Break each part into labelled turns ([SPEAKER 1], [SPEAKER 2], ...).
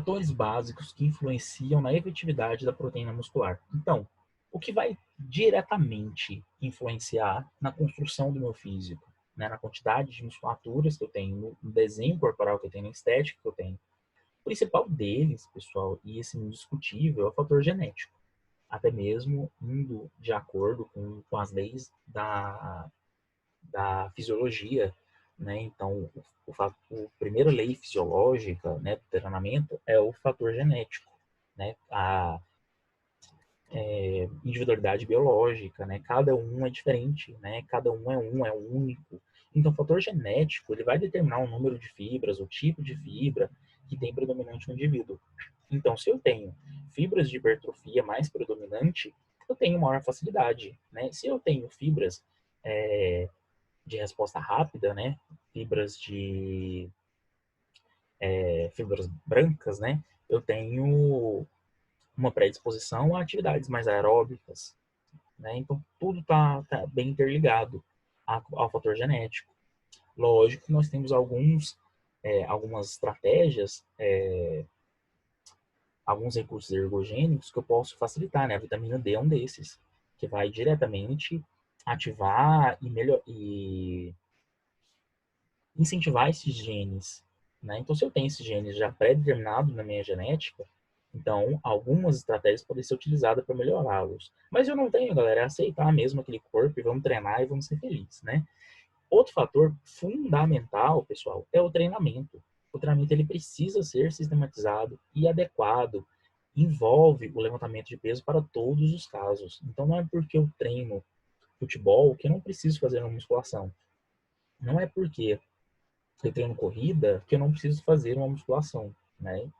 [SPEAKER 1] Fatores básicos que influenciam na efetividade da proteína muscular. Então, o que vai diretamente influenciar na construção do meu físico, né, na quantidade de musculaturas que eu tenho, no desenho corporal que eu tenho, na estética que eu tenho. O principal deles, pessoal, e esse indiscutível, é o fator genético. Até mesmo indo de acordo com as leis da fisiologia, né? Então, o primeira lei fisiológica, né, do treinamento é o fator genético, né? A individualidade biológica, né? Cada um é diferente, né? Cada um é único. Então, o fator genético, ele vai determinar o número de fibras, o tipo de fibra que tem predominante no indivíduo. Então, se eu tenho fibras de hipertrofia mais predominante, eu tenho maior facilidade, né? Se eu tenho fibras de resposta rápida, né? Fibras brancas, né? Eu tenho uma predisposição a atividades mais aeróbicas, né? Então, tudo tá bem interligado ao fator genético. Lógico que nós temos algumas estratégias, alguns recursos ergogênicos que eu posso facilitar, né? A vitamina D é um desses, que vai diretamente ativar e incentivar esses genes, né? Então, se eu tenho esses genes já pré-determinados na minha genética, então algumas estratégias podem ser utilizadas para melhorá-los. Mas eu não tenho, galera, é aceitar mesmo aquele corpo e vamos treinar e vamos ser felizes, né? Outro fator fundamental, pessoal, é o treinamento. O treinamento ele precisa ser sistematizado e adequado. Envolve o levantamento de peso para todos os casos. Então, não é porque eu treino futebol que eu não preciso fazer uma musculação. Não é porque eu treino corrida que eu não preciso fazer uma musculação, né?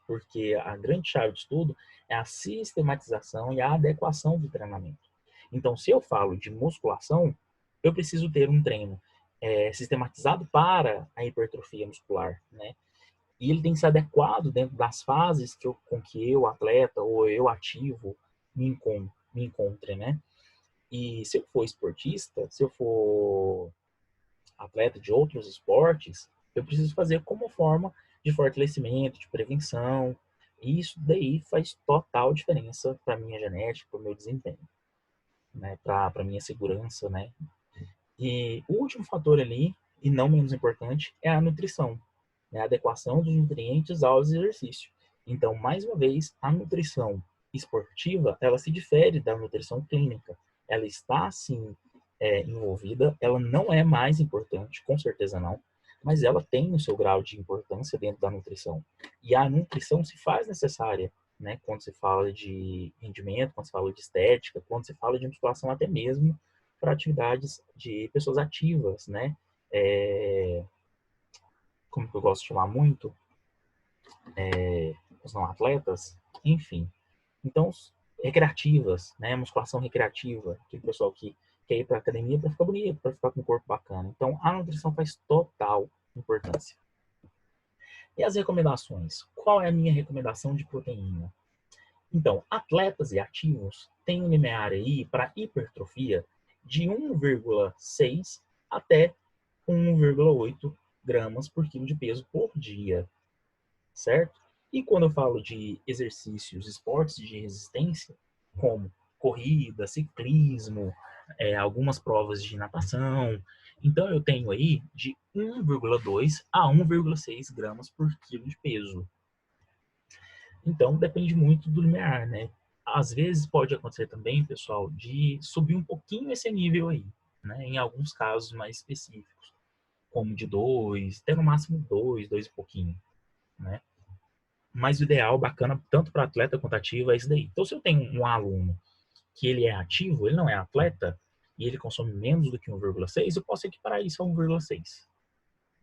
[SPEAKER 1] Porque a grande chave de estudo é a sistematização e a adequação do treinamento. Então, se eu falo de musculação, eu preciso ter um treino sistematizado para a hipertrofia muscular, né? E ele tem que ser adequado dentro das fases com que eu, atleta, ou eu ativo, me encontre, né? E se eu for esportista, se eu for atleta de outros esportes, eu preciso fazer como forma de fortalecimento, de prevenção. E isso daí faz total diferença para minha genética, para o meu desempenho, né? Para minha segurança, né? E o último fator ali, e não menos importante, é a nutrição, né? A adequação dos nutrientes aos exercícios. Então, mais uma vez, a nutrição esportiva, ela se difere da nutrição clínica. Ela está, sim, envolvida, ela não é mais importante, com certeza não, mas ela tem o seu grau de importância dentro da nutrição. E a nutrição se faz necessária, né? Quando se fala de rendimento, quando se fala de estética, quando se fala de musculação até mesmo para atividades de pessoas ativas, né? É, como que eu gosto de chamar muito, os não atletas, enfim. Então, recreativas, né? Musculação recreativa, aquele pessoal que quer ir para academia para ficar bonito, para ficar com um corpo bacana. Então, a nutrição faz total importância. E as recomendações? Qual é a minha recomendação de proteína? Então, atletas e ativos têm um limiar aí para hipertrofia de 1,6 até 1,8 gramas por quilo de peso por dia, certo? E quando eu falo de exercícios, esportes de resistência, como corrida, ciclismo, algumas provas de natação, então eu tenho aí de 1,2 a 1,6 gramas por quilo de peso. Então depende muito do limiar, né? Às vezes pode acontecer também, pessoal, de subir um pouquinho esse nível aí, né? Em alguns casos mais específicos, como de 2, até no máximo 2, 2 e pouquinho, né? Mas o ideal, bacana, tanto para atleta quanto ativo, é isso daí. Então, se eu tenho um aluno que ele é ativo, ele não é atleta, e ele consome menos do que 1,6, eu posso equiparar isso a 1,6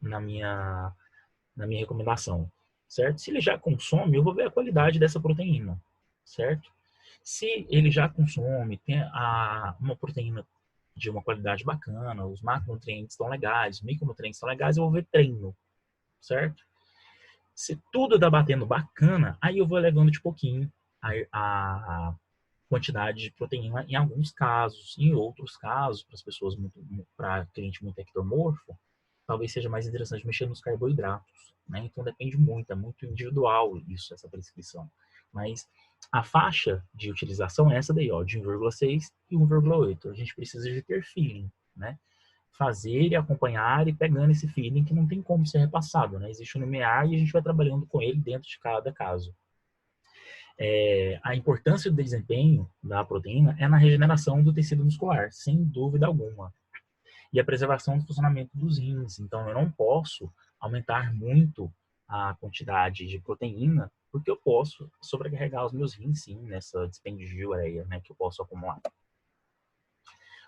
[SPEAKER 1] na minha recomendação, certo? Se ele já consome, eu vou ver a qualidade dessa proteína, certo? Se ele já consome, tem uma proteína de uma qualidade bacana, os macronutrientes estão legais, os micronutrientes estão legais, eu vou ver treino, certo? Se tudo tá batendo bacana, aí eu vou elevando de pouquinho a quantidade de proteína em alguns casos. Em outros casos, para as pessoas para cliente muito ectomorfo, talvez seja mais interessante mexer nos carboidratos, né? Então depende muito, é muito individual isso, essa prescrição. Mas a faixa de utilização é essa daí, ó, de 1,6 e 1,8. A gente precisa de ter feeling, né? Fazer e acompanhar e pegando esse feeling que não tem como ser repassado, né? Existe um limiar e a gente vai trabalhando com ele dentro de cada caso. A importância do desempenho da proteína é na regeneração do tecido muscular, sem dúvida alguma. E a preservação do funcionamento dos rins. Então, eu não posso aumentar muito a quantidade de proteína, porque eu posso sobrecarregar os meus rins, sim, nessa dispêndio de ureia, né, que eu posso acumular.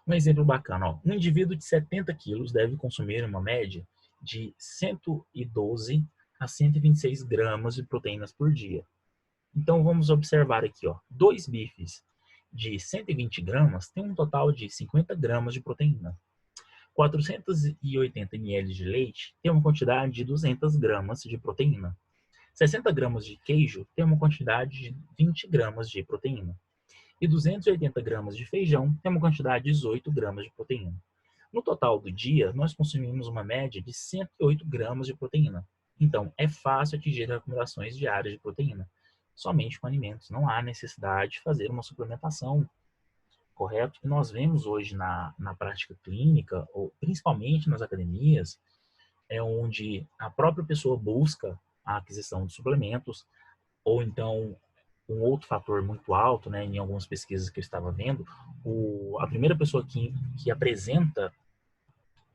[SPEAKER 1] Um exemplo bacana, ó, um indivíduo de 70 quilos deve consumir uma média de 112 a 126 gramas de proteínas por dia. Então, vamos observar aqui, ó, 2 bifes de 120 gramas têm um total de 50 gramas de proteína. 480 ml de leite tem uma quantidade de 200 gramas de proteína. 60 gramas de queijo tem uma quantidade de 20 gramas de proteína. E 280 gramas de feijão tem uma quantidade de 18 gramas de proteína. No total do dia, nós consumimos uma média de 108 gramas de proteína. Então, é fácil atingir recomendações diárias de proteína, somente com alimentos. Não há necessidade de fazer uma suplementação, correto? Que nós vemos hoje na prática clínica, ou principalmente nas academias, é onde a própria pessoa busca a aquisição de suplementos, ou então um outro fator muito alto, né, em algumas pesquisas que eu estava vendo, a primeira pessoa que apresenta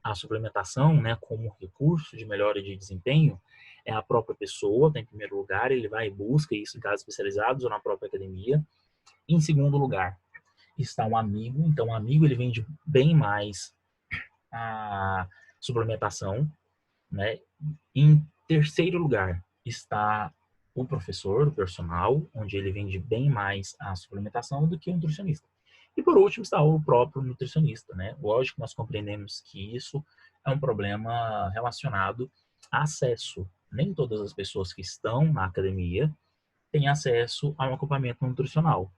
[SPEAKER 1] a suplementação, né, como recurso de melhora de desempenho é a própria pessoa, tá, em primeiro lugar, ele vai e busca isso em casos especializados ou na própria academia. Em segundo lugar, está um amigo, então o amigo ele vende bem mais a suplementação, né? Em terceiro lugar está o professor, o personal, onde ele vende bem mais a suplementação do que o nutricionista. E por último está o próprio nutricionista, né? Lógico que nós compreendemos que isso é um problema relacionado a acesso. Nem todas as pessoas que estão na academia têm acesso a um acompanhamento nutricional.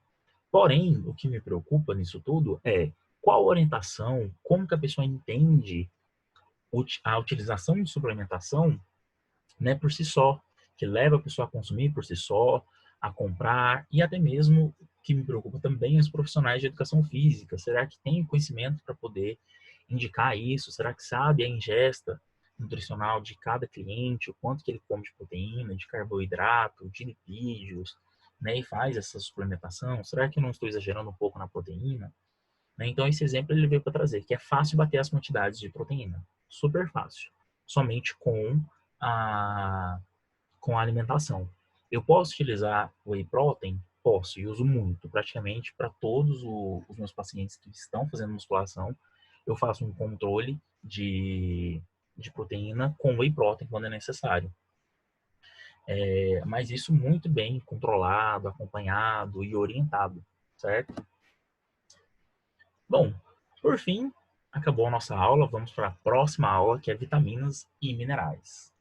[SPEAKER 1] Porém, o que me preocupa nisso tudo é qual orientação, como que a pessoa entende a utilização de suplementação, né, por si só, que leva a pessoa a consumir por si só, a comprar, e até mesmo, que me preocupa também, os profissionais de educação física. Será que tem conhecimento para poder indicar isso? Será que sabe a ingesta nutricional de cada cliente, o quanto que ele come de proteína, de carboidrato, de lipídios, né, e faz essa suplementação? Será que eu não estou exagerando um pouco na proteína? Né? Então, esse exemplo ele veio para trazer que é fácil bater as quantidades de proteína. Super fácil. Somente a, com a alimentação. Eu posso utilizar whey protein? Posso, e uso muito. Praticamente para todos os meus pacientes que estão fazendo musculação, eu faço um controle de proteína com whey protein quando é necessário. Mas isso muito bem controlado, acompanhado e orientado, certo? Bom, por fim, acabou a nossa aula. Vamos para a próxima aula, que é vitaminas e minerais.